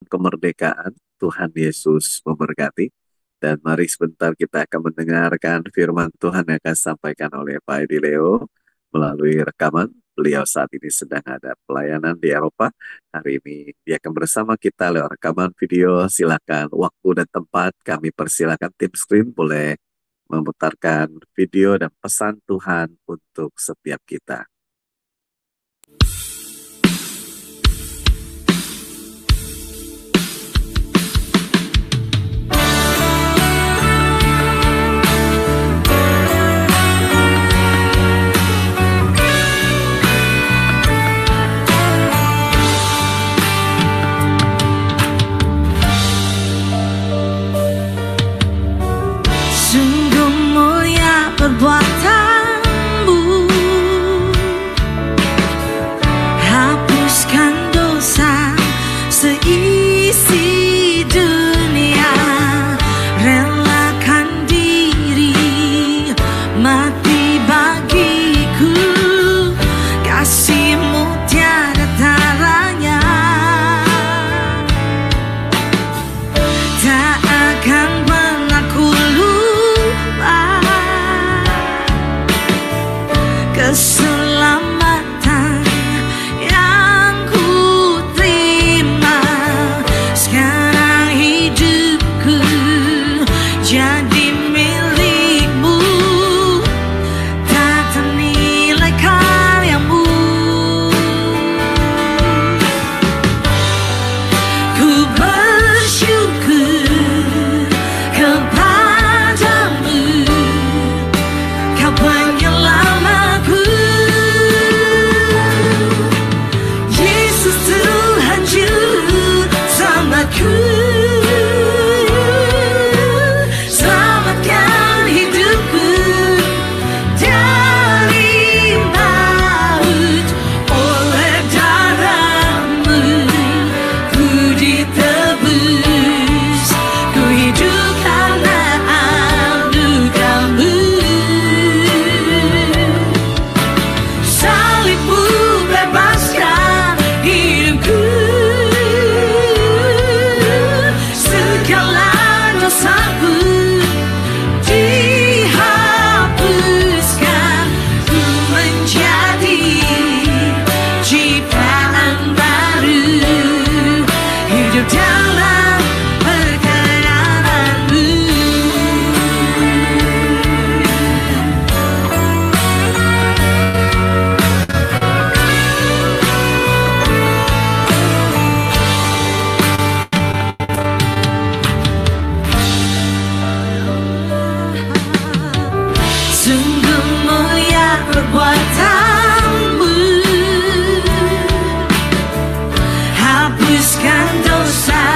kemerdekaan. Tuhan Yesus memberkati. Dan mari sebentar kita akan mendengarkan firman Tuhan yang akan disampaikan oleh Pak Edi Leo melalui rekaman. Beliau saat ini sedang ada pelayanan di Eropa. Hari ini dia akan bersama kita lewat rekaman video. Silakan waktu dan tempat kami persilakan tim screen boleh memutarkan video dan pesan Tuhan untuk setiap kita. Perbuatanmu, hapuskan dosa seisi dunia, relakan diri mati bagiku, kasih-Mu tiada taranya, tak akan pernah ku lupa keselamatan yang ku terima. Sekarang hidupku jadi milik-Mu, tak ternilai karya-Mu. Ku bersyukur kepadamu, Kau penyelamatku. Yesus Tuhan Juru Selamatku, selamatkan hidupku dari maut. Oleh darah-Mu ku ditebus, ku hidup karena anugerah-Mu. Salib-Mu bebaskan hidupku, segala dosaku dihapuskan, ku menjadi ciptaan baru, hidup dalam perkenanan-Mu. Sungguh mulia perbuatanmu, hapuskan dosa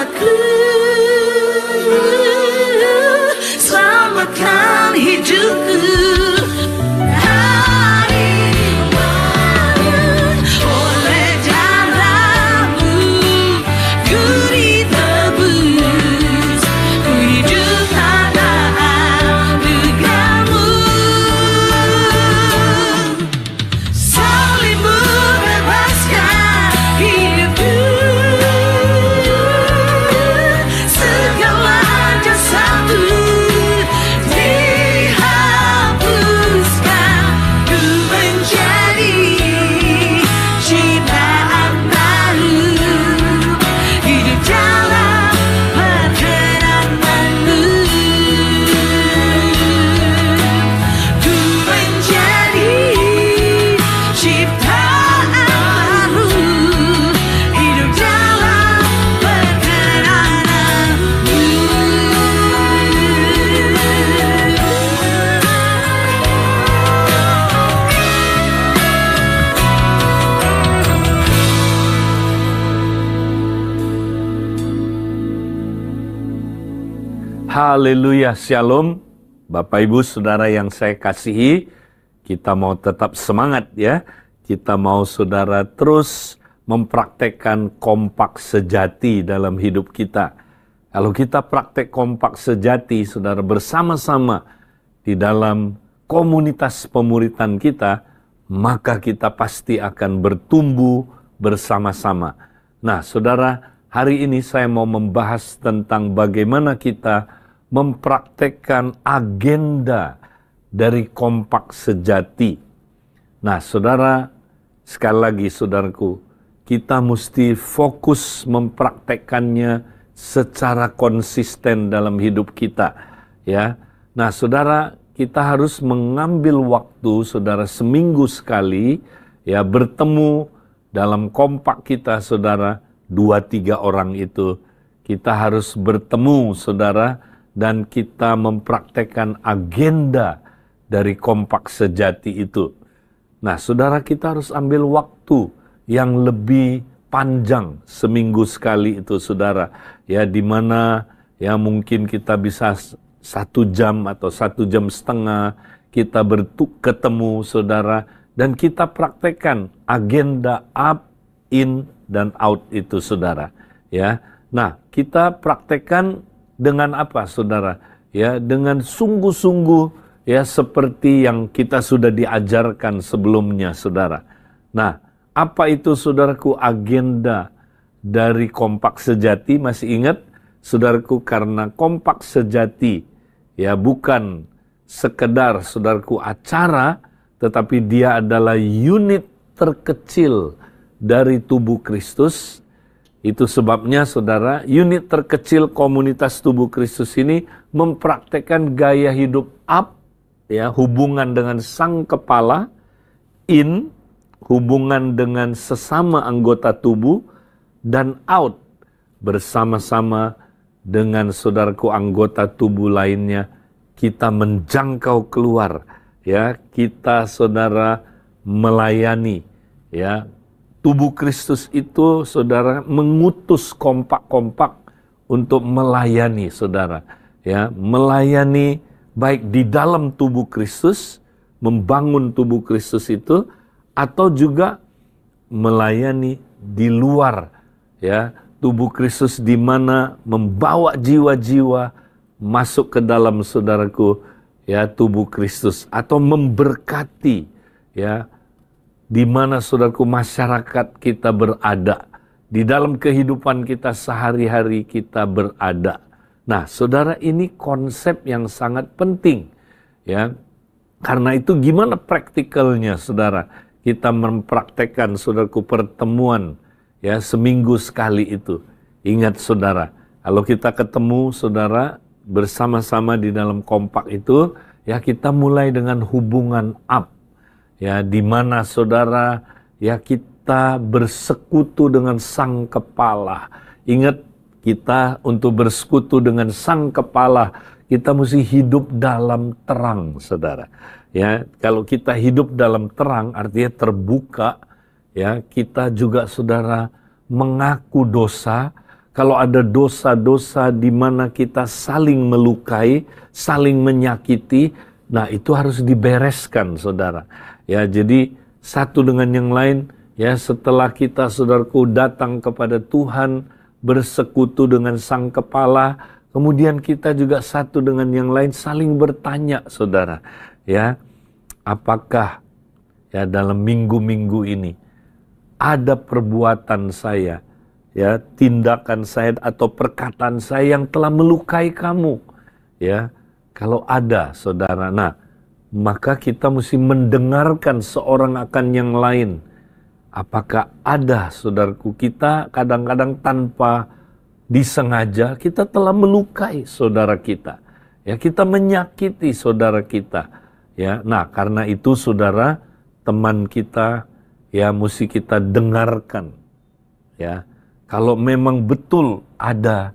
selamatku, selamatkan hidupku. Oleh darahmu ku ditebus, ku hidup karena anugerahmu. Salibmu bebaskan hidupku, segala dosaku dihapuskan, ku menjadi ciptaan baru, hidup dalam perkenanmu. Ku menjadi ciptaan baru, hidup dalam perkenanmu. Haleluya, shalom. Bapak Ibu Saudara yang saya kasihi, kita mau tetap semangat ya. Kita mau saudara terus mempraktekkan kompak sejati dalam hidup kita. Kalau kita praktek kompak sejati, saudara, bersama-sama di dalam komunitas pemuritan kita, maka kita pasti akan bertumbuh bersama-sama. Nah, saudara, hari ini saya mau membahas tentang bagaimana kita mempraktekkan agenda dari kompak sejati. Nah, saudara, sekali lagi saudaraku, kita mesti fokus mempraktekkannya secara konsisten dalam hidup kita, ya. Nah, saudara, kita harus mengambil waktu, saudara, seminggu sekali, ya, bertemu dalam kompak kita, saudara, 2-3 orang itu. Kita harus bertemu, saudara, dan kita mempraktekkan agenda dari kompak sejati itu. Nah, saudara, kita harus ambil waktu yang lebih panjang, seminggu sekali itu, saudara. Ya, di mana ya mungkin kita bisa 1 jam atau 1 jam setengah kita ketemu, saudara, dan kita praktekkan agenda up, in, dan out itu, saudara. Ya, nah, kita praktekkan dengan apa, saudara? Ya, dengan sungguh-sungguh, ya, seperti yang kita sudah diajarkan sebelumnya, saudara. Nah, apa itu, saudaraku, agenda dari kompak sejati? Masih ingat, saudaraku, karena kompak sejati, ya, bukan sekedar, saudaraku, acara, tetapi dia adalah unit terkecil dari tubuh Kristus. Itu sebabnya, saudara, unit terkecil komunitas tubuh Kristus ini mempraktekkan gaya hidup up, ya, hubungan dengan sang kepala, in, hubungan dengan sesama anggota tubuh, dan out, bersama-sama dengan saudaraku anggota tubuh lainnya, kita menjangkau keluar, ya, kita, saudara, melayani, ya. Tubuh Kristus itu, saudara, mengutus kompak-kompak untuk melayani, saudara. Ya, melayani baik di dalam tubuh Kristus, membangun tubuh Kristus itu, atau juga melayani di luar, ya, tubuh Kristus, di mana membawa jiwa-jiwa masuk ke dalam, saudaraku, ya, tubuh Kristus, atau memberkati, ya, di mana, saudaraku, masyarakat kita berada, di dalam kehidupan kita sehari-hari kita berada. Nah, saudara, ini konsep yang sangat penting, ya. Karena itu gimana praktikalnya, saudara? Kita mempraktekkan, saudaraku, pertemuan, ya, seminggu sekali itu. Ingat, saudara, kalau kita ketemu, saudara, bersama-sama di dalam kompak itu, ya, kita mulai dengan hubungan up. Ya, di mana, saudara, ya, kita bersekutu dengan sang kepala. Ingat, kita untuk bersekutu dengan sang kepala, kita mesti hidup dalam terang, saudara. Ya, kalau kita hidup dalam terang, artinya terbuka, ya, kita juga, saudara, mengaku dosa, Kalau ada dosa-dosa di mana kita saling melukai, saling menyakiti, nah itu harus dibereskan, saudara. Ya, jadi satu dengan yang lain, ya setelah kita, saudaraku, datang kepada Tuhan, bersekutu dengan Sang Kepala, kemudian kita juga satu dengan yang lain saling bertanya, saudara. Ya, apakah ya dalam minggu-minggu ini ada perbuatan saya, ya tindakan saya atau perkataan saya yang telah melukai kamu, ya kalau ada, saudara, nah maka kita mesti mendengarkan seorang akan yang lain. Apakah ada, saudaraku, kita kadang-kadang tanpa disengaja kita telah melukai saudara kita, ya kita menyakiti saudara kita, ya. Nah karena itu, saudara, teman kita ya mesti kita dengarkan, ya. Kalau memang betul ada,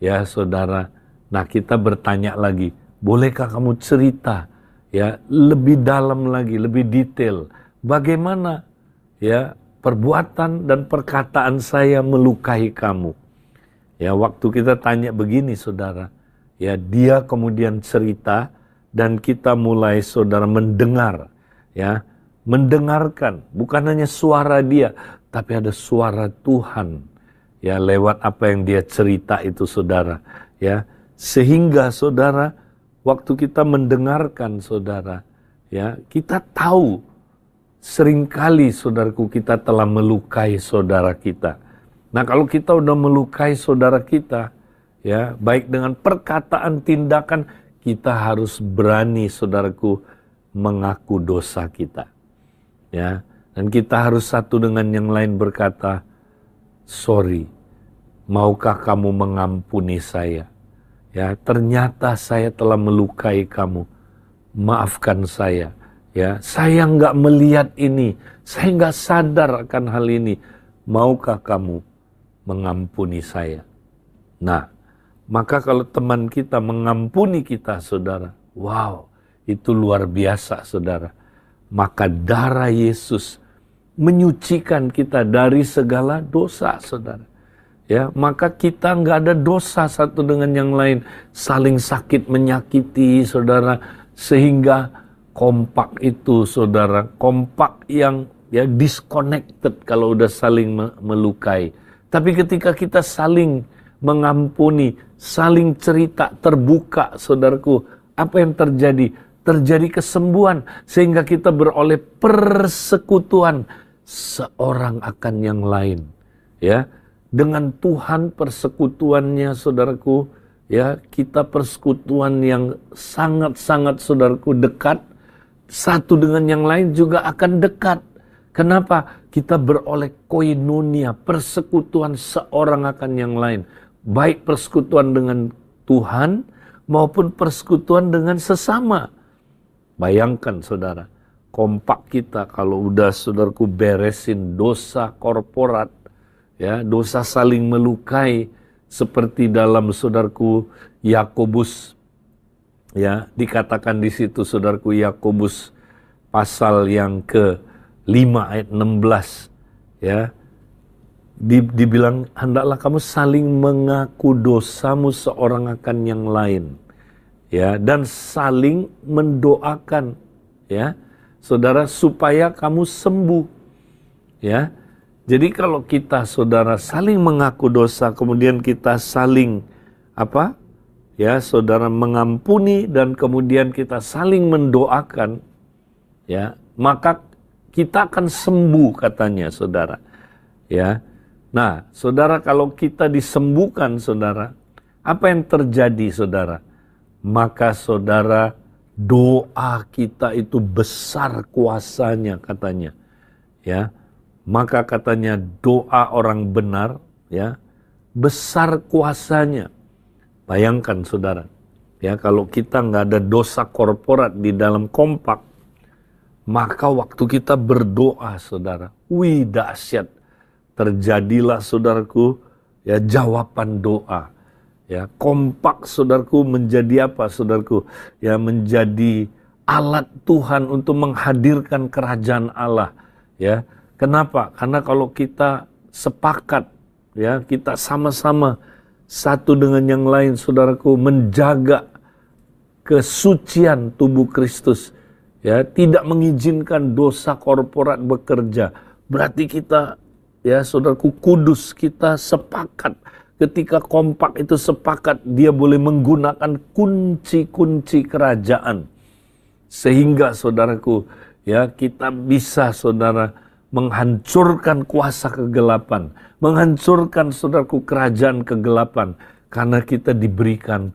ya saudara, nah kita bertanya lagi, bolehkah kamu cerita, ya lebih dalam lagi, lebih detail, bagaimana ya perbuatan dan perkataan saya melukai kamu. Ya waktu kita tanya begini, saudara, ya dia kemudian cerita dan kita mulai, saudara, mendengar, ya mendengarkan, bukan hanya suara dia, tapi ada suara Tuhan. Ya lewat apa yang dia cerita itu, saudara, ya sehingga, saudara, waktu kita mendengarkan, saudara, ya kita tahu seringkali, saudaraku, kita telah melukai saudara kita. Nah kalau kita udah melukai saudara kita, ya baik dengan perkataan, tindakan, kita harus berani, saudaraku, mengaku dosa kita, ya. Dan kita harus satu dengan yang lain berkata, sorry, maukah kamu mengampuni saya? Ya, ternyata saya telah melukai kamu. Maafkan saya. Ya, saya nggak melihat ini. Saya nggak sadar akan hal ini. Maukah kamu mengampuni saya? Nah, maka kalau teman kita mengampuni kita, saudara, wow, itu luar biasa, saudara. Maka darah Yesus menyucikan kita dari segala dosa, saudara. Ya, maka kita nggak ada dosa satu dengan yang lain, saling sakit menyakiti, saudara, sehingga kompak itu, saudara, kompak yang ya disconnected kalau udah saling melukai. Tapi ketika kita saling mengampuni, saling cerita, terbuka, saudaraku, apa yang terjadi? Terjadi kesembuhan sehingga kita beroleh persekutuan seorang akan yang lain, ya. Dengan Tuhan persekutuannya, saudaraku, ya kita persekutuan yang sangat-sangat, saudaraku, dekat. Satu dengan yang lain juga akan dekat. Kenapa? Kita beroleh koinonia, persekutuan seorang akan yang lain. Baik persekutuan dengan Tuhan maupun persekutuan dengan sesama. Bayangkan, saudara, kompak kita kalau udah, saudaraku, beresin dosa korporat, ya dosa saling melukai, seperti dalam, saudaraku, Yakobus, ya dikatakan di situ, saudaraku, Yakobus pasal yang ke-5 ayat 16, ya dibilang hendaklah kamu saling mengaku dosamu seorang akan yang lain, ya dan saling mendoakan, ya saudara, supaya kamu sembuh, ya. Jadi kalau kita, saudara, saling mengaku dosa, kemudian kita saling apa? Ya, saudara, mengampuni dan kemudian kita saling mendoakan, ya, maka kita akan sembuh, katanya, saudara. Ya. Nah, saudara, kalau kita disembuhkan, saudara, apa yang terjadi, saudara? Maka, saudara, doa kita itu besar kuasanya, katanya. Ya. Maka katanya doa orang benar, ya, besar kuasanya. Bayangkan, saudara, ya kalau kita nggak ada dosa korporat di dalam kompak, maka waktu kita berdoa, saudara, wih dahsyat, terjadilah, saudaraku, ya jawaban doa. Ya kompak, saudaraku, menjadi apa, saudaraku? Ya menjadi alat Tuhan untuk menghadirkan kerajaan Allah. Ya. Kenapa? Karena kalau kita sepakat, ya, kita sama-sama satu dengan yang lain, saudaraku, menjaga kesucian tubuh Kristus, ya, tidak mengizinkan dosa korporat bekerja. Berarti kita, ya, saudaraku, kudus, kita sepakat. Ketika kompak itu sepakat, dia boleh menggunakan kunci-kunci kerajaan. Sehingga, saudaraku, ya, kita bisa, saudara, menghancurkan kuasa kegelapan, menghancurkan, saudaraku, kerajaan kegelapan, karena kita diberikan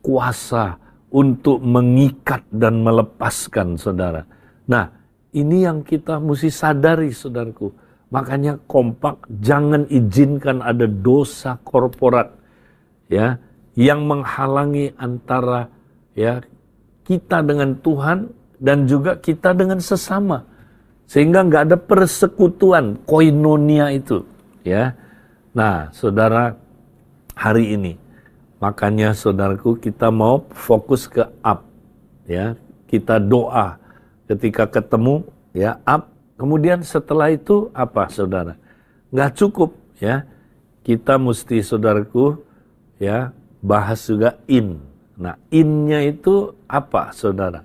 kuasa untuk mengikat dan melepaskan, saudara. Nah, ini yang kita mesti sadari, saudaraku. Makanya kompak, jangan izinkan ada dosa korporat, ya, yang menghalangi antara, ya, kita dengan Tuhan dan juga kita dengan sesama. Sehingga nggak ada persekutuan, koinonia itu, ya. Nah, saudara, hari ini, makanya saudaraku, kita mau fokus ke up, ya. Kita doa ketika ketemu, ya, up. Kemudian setelah itu apa, saudara? Nggak cukup, ya. Kita mesti, saudaraku, ya, bahas juga in. Nah, innya itu apa, saudara?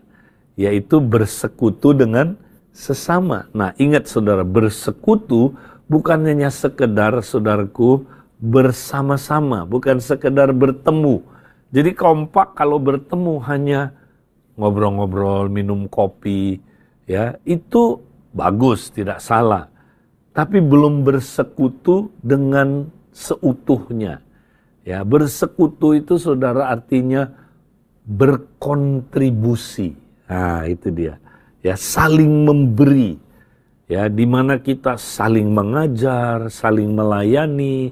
Yaitu bersekutu dengan sesama. Nah, ingat, saudara, bersekutu bukan hanya sekedar, saudaraku, bersama-sama, bukan sekedar bertemu. Jadi kompak kalau bertemu hanya ngobrol-ngobrol, minum kopi, ya, itu bagus, tidak salah. Tapi belum bersekutu dengan seutuhnya. Ya, bersekutu itu, saudara, artinya berkontribusi. Nah, itu dia. Ya, saling memberi. Ya, di mana kita saling mengajar, saling melayani,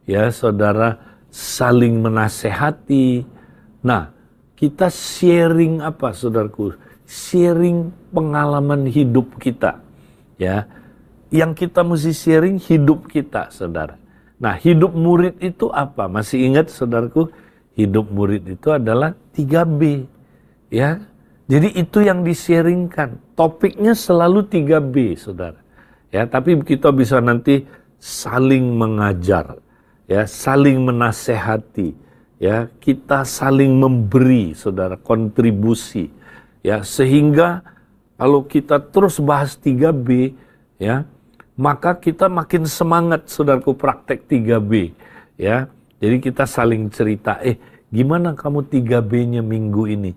ya, saudara, saling menasehati. Nah, kita sharing apa, saudaraku? Sharing pengalaman hidup kita. Ya, yang kita mesti sharing hidup kita, saudara. Nah, hidup murid itu apa? Masih ingat, saudaraku? Hidup murid itu adalah 3B. Ya, jadi itu yang di-sharingkan. Topiknya selalu 3B, saudara. Ya, tapi kita bisa nanti saling mengajar, ya, saling menasehati, ya, kita saling memberi, saudara, kontribusi, ya, sehingga kalau kita terus bahas 3B, ya, maka kita makin semangat, saudaraku, praktek 3B, ya. Jadi kita saling cerita, gimana kamu 3B-nya minggu ini,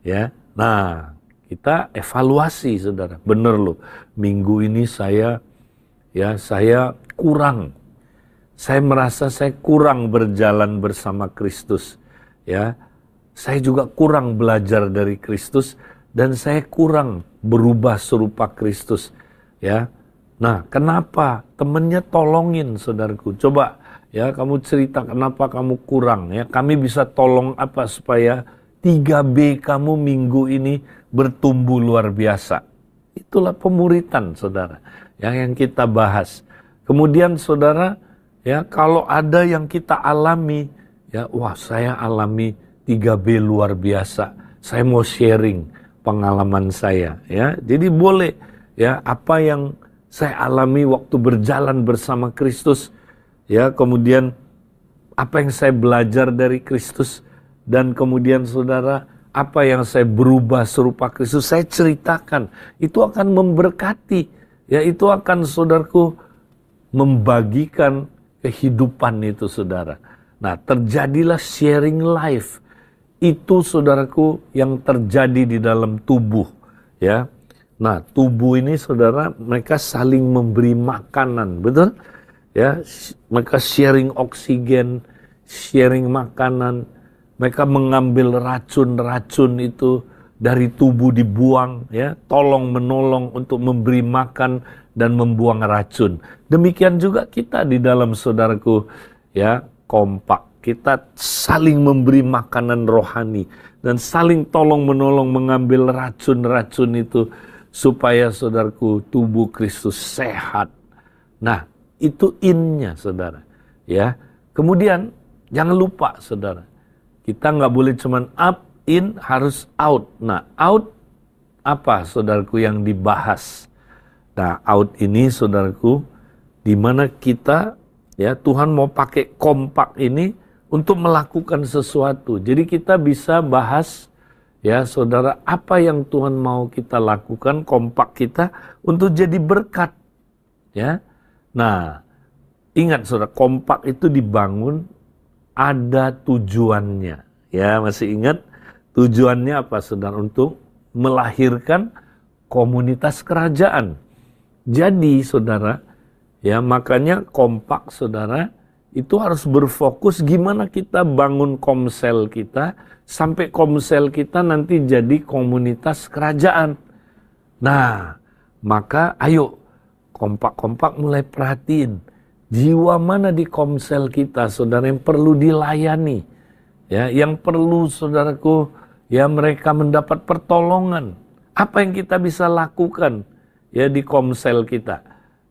ya. Nah, kita evaluasi, saudara. Bener loh, minggu ini saya kurang. Saya merasa saya kurang berjalan bersama Kristus. Ya, saya juga kurang belajar dari Kristus dan saya kurang berubah serupa Kristus. Ya, nah, kenapa? Temennya tolongin, saudaraku. Coba, ya, kamu cerita kenapa kamu kurang. Ya, kami bisa tolong apa supaya 3B kamu minggu ini bertumbuh luar biasa. Itulah pemuritan, saudara, yang kita bahas. Kemudian, saudara, ya, kalau ada yang kita alami, ya, wah, saya alami 3B luar biasa. Saya mau sharing pengalaman saya, ya. Jadi boleh, ya, apa yang saya alami waktu berjalan bersama Kristus, ya, kemudian apa yang saya belajar dari Kristus, dan kemudian, saudara, apa yang saya berubah serupa Kristus, saya ceritakan. Itu akan memberkati. Ya, itu akan, saudaraku, membagikan kehidupan itu, saudara. Nah, terjadilah sharing life. Itu, saudaraku, yang terjadi di dalam tubuh. Ya. Nah, tubuh ini, saudara, mereka saling memberi makanan, betul? Ya, mereka sharing oksigen, sharing makanan. Mereka mengambil racun-racun itu dari tubuh dibuang, ya, tolong menolong untuk memberi makan dan membuang racun. Demikian juga kita di dalam, saudaraku, ya, kompak. Kita saling memberi makanan rohani dan saling tolong menolong mengambil racun-racun itu supaya, saudaraku, tubuh Kristus sehat. Nah, itu innya, saudara. Ya, kemudian jangan lupa, saudara. Kita nggak boleh cuman up, in, harus out. Nah, out apa, saudaraku, yang dibahas? Nah, out ini, saudaraku, di mana kita Ya, Tuhan mau pakai kompak ini untuk melakukan sesuatu. Jadi kita bisa bahas, ya saudara, apa yang Tuhan mau kita lakukan, kompak kita untuk jadi berkat. Ya, nah ingat saudara, kompak itu dibangun ada tujuannya. Ya, masih ingat tujuannya apa saudara? Untuk melahirkan komunitas kerajaan. Jadi saudara, ya makanya kompak saudara itu harus berfokus gimana kita bangun komsel kita sampai komsel kita nanti jadi komunitas kerajaan. Nah, maka ayo kompak-kompak mulai perhatiin jiwa mana di komsel kita saudara yang perlu dilayani. Ya, yang perlu saudaraku, ya mereka mendapat pertolongan. Apa yang kita bisa lakukan ya di komsel kita?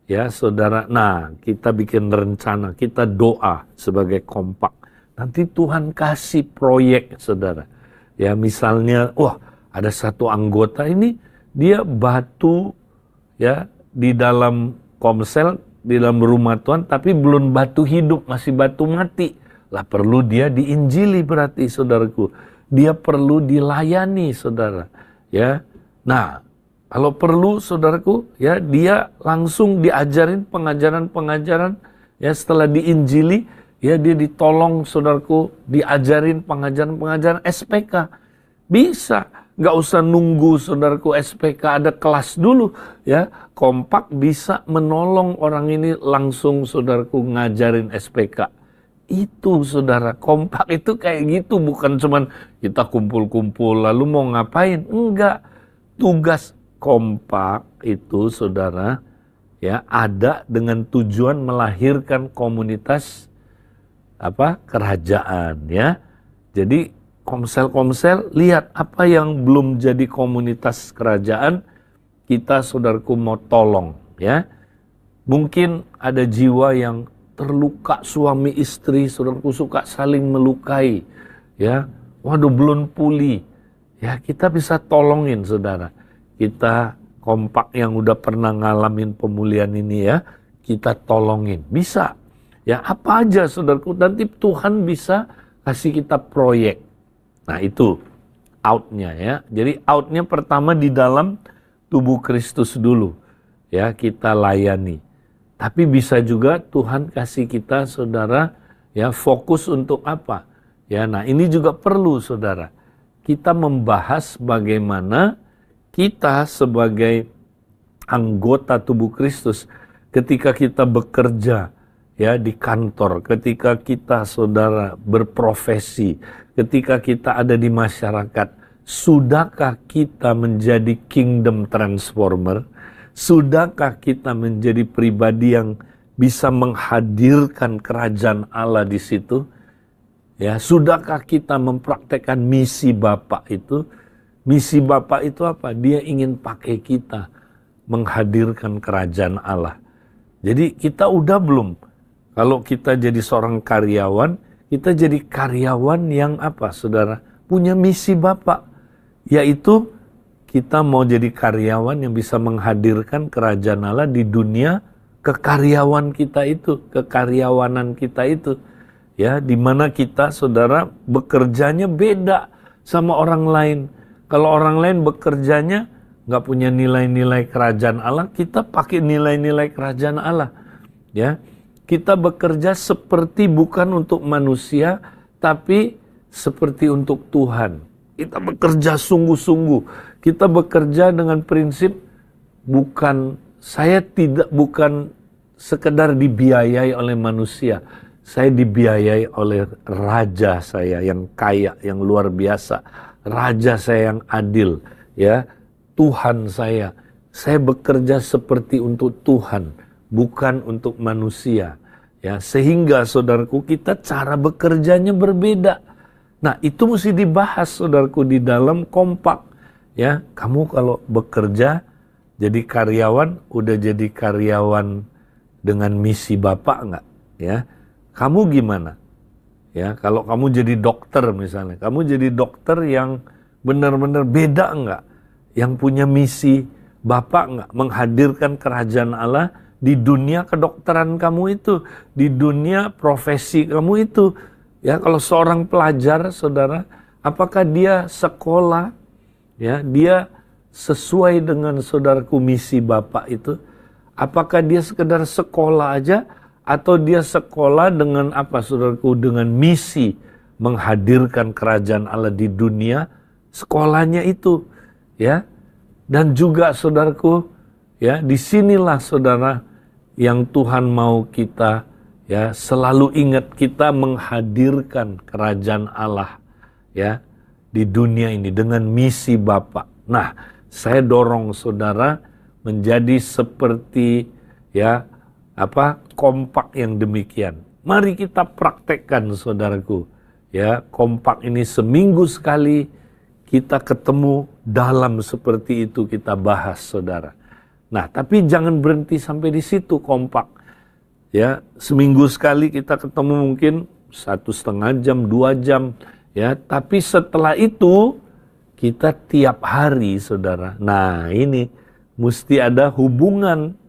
Ya saudara, nah kita bikin rencana, kita doa sebagai kompak. Nanti Tuhan kasih proyek saudara. Ya misalnya, wah ada satu anggota ini, dia batu ya di dalam komsel, di dalam rumah Tuhan, tapi belum batu hidup, masih batu mati. Lah perlu dia diinjili berarti saudaraku. Dia perlu dilayani saudara. Ya, nah kalau perlu saudaraku, ya dia langsung diajarin pengajaran-pengajaran, ya setelah diinjili, ya dia ditolong saudaraku, diajarin pengajaran-pengajaran SPK. Bisa, nggak usah nunggu saudaraku SPK ada kelas dulu, ya kompak bisa menolong orang ini langsung saudaraku ngajarin SPK. Itu saudara, kompak itu kayak gitu, bukan cuman kita kumpul-kumpul lalu mau ngapain, enggak. Tugas kompak itu saudara ya ada dengan tujuan melahirkan komunitas kerajaan ya. Jadi komsel-komsel lihat apa yang belum jadi komunitas kerajaan, kita saudaraku mau tolong ya. Mungkin ada jiwa yang terluka, suami istri saudaraku suka saling melukai ya. Waduh belum pulih. Ya kita bisa tolongin saudara. Kita kompak yang udah pernah ngalamin pemulihan ini ya, kita tolongin. Bisa. Ya apa aja saudaraku, nanti Tuhan bisa kasih kita proyek. Nah itu outnya ya. Jadi outnya pertama di dalam tubuh Kristus dulu. Ya kita layani. Tapi bisa juga Tuhan kasih kita saudara ya fokus untuk apa? Ya nah ini juga perlu saudara. Kita membahas bagaimana kita sebagai anggota tubuh Kristus ketika kita bekerja ya di kantor, ketika kita saudara berprofesi, ketika kita ada di masyarakat, sudahkah kita menjadi kingdom transformer? Sudahkah kita menjadi pribadi yang bisa menghadirkan kerajaan Allah di situ? Ya, sudahkah kita mempraktekkan misi Bapa itu? Misi Bapa itu apa? Dia ingin pakai kita menghadirkan kerajaan Allah. Jadi kita udah belum? Kalau kita jadi seorang karyawan, kita jadi karyawan yang apa, saudara? Punya misi Bapa, yaitu kita mau jadi karyawan yang bisa menghadirkan kerajaan Allah di dunia kekaryawan kita itu, kekaryawanan kita itu. Ya, di mana kita saudara bekerjanya beda sama orang lain. Kalau orang lain bekerjanya nggak punya nilai-nilai kerajaan Allah, kita pakai nilai-nilai kerajaan Allah. Ya, kita bekerja seperti bukan untuk manusia, tapi seperti untuk Tuhan. Kita bekerja sungguh-sungguh. Kita bekerja dengan prinsip bukan sekedar dibiayai oleh manusia. Saya dibiayai oleh raja saya yang kaya, yang luar biasa. Raja saya yang adil, ya. Tuhan saya. Saya bekerja seperti untuk Tuhan, bukan untuk manusia. Ya, sehingga saudaraku kita cara bekerjanya berbeda. Nah, itu mesti dibahas saudaraku di dalam kompak. Ya, kamu kalau bekerja jadi karyawan, udah jadi karyawan dengan misi Bapak enggak? Ya. Kamu gimana? Ya, kalau kamu jadi dokter misalnya, kamu jadi dokter yang benar-benar beda enggak? Yang punya misi Bapak enggak? Menghadirkan kerajaan Allah di dunia kedokteran kamu itu, di dunia profesi kamu itu. Ya, kalau seorang pelajar, saudara, apakah dia sekolah, ya, dia sesuai dengan saudaraku misi Bapak itu? Apakah dia sekedar sekolah aja, atau dia sekolah dengan apa, saudaraku, dengan misi menghadirkan kerajaan Allah di dunia? Sekolahnya itu, ya. Dan juga saudaraku, ya, disinilah saudara yang Tuhan mau kita, ya, selalu ingat kita menghadirkan kerajaan Allah, ya, di dunia ini dengan misi Bapa. Nah, saya dorong saudara menjadi seperti, ya, kompak yang demikian. Mari kita praktekkan, saudaraku, ya, kompak ini seminggu sekali kita ketemu dalam seperti itu kita bahas, saudara. Nah, tapi jangan berhenti sampai di situ kompak. Ya, seminggu sekali kita ketemu mungkin 1,5 jam, 2 jam. Ya, tapi setelah itu kita tiap hari, saudara. Nah, ini mesti ada hubungan.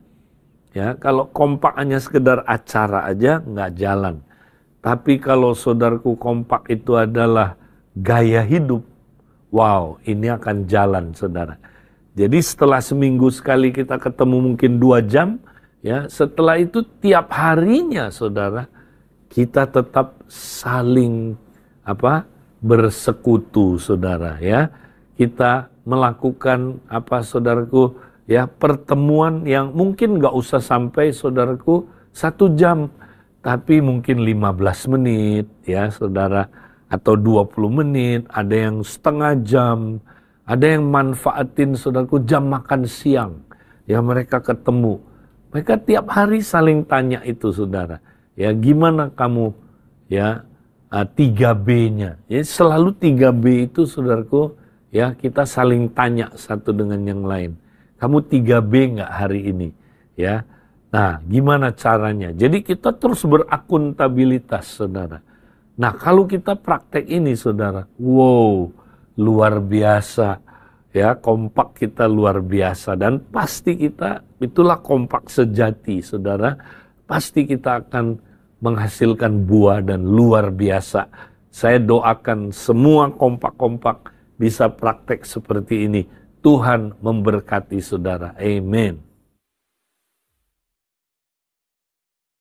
Ya, kalau kompak hanya sekedar acara aja nggak jalan. Tapi kalau saudaraku kompak itu adalah gaya hidup, wow, ini akan jalan, saudara. Jadi setelah seminggu sekali kita ketemu mungkin 2 jam, ya, setelah itu tiap harinya, saudara, kita tetap saling bersekutu, saudara, ya. Kita melakukan saudaraku, ya, pertemuan yang mungkin nggak usah sampai, saudaraku, 1 jam, tapi mungkin 15 menit, ya, saudara, atau 20 menit, ada yang setengah jam. Ada yang manfaatin, saudaraku, jam makan siang. Ya, mereka ketemu. Mereka tiap hari saling tanya itu, saudara. Ya, gimana kamu, ya, 3B-nya. Ya, selalu 3B itu, saudaraku, ya, kita saling tanya satu dengan yang lain. Kamu 3B nggak hari ini? Ya. Nah, gimana caranya? Jadi kita terus berakuntabilitas, saudara. Nah, kalau kita praktek ini, saudara, wow, luar biasa, ya, kompak kita luar biasa, dan pasti kita, itulah kompak sejati, saudara, pasti kita akan menghasilkan buah dan luar biasa. Saya doakan semua kompak-kompak bisa praktek seperti ini. Tuhan memberkati saudara, amin.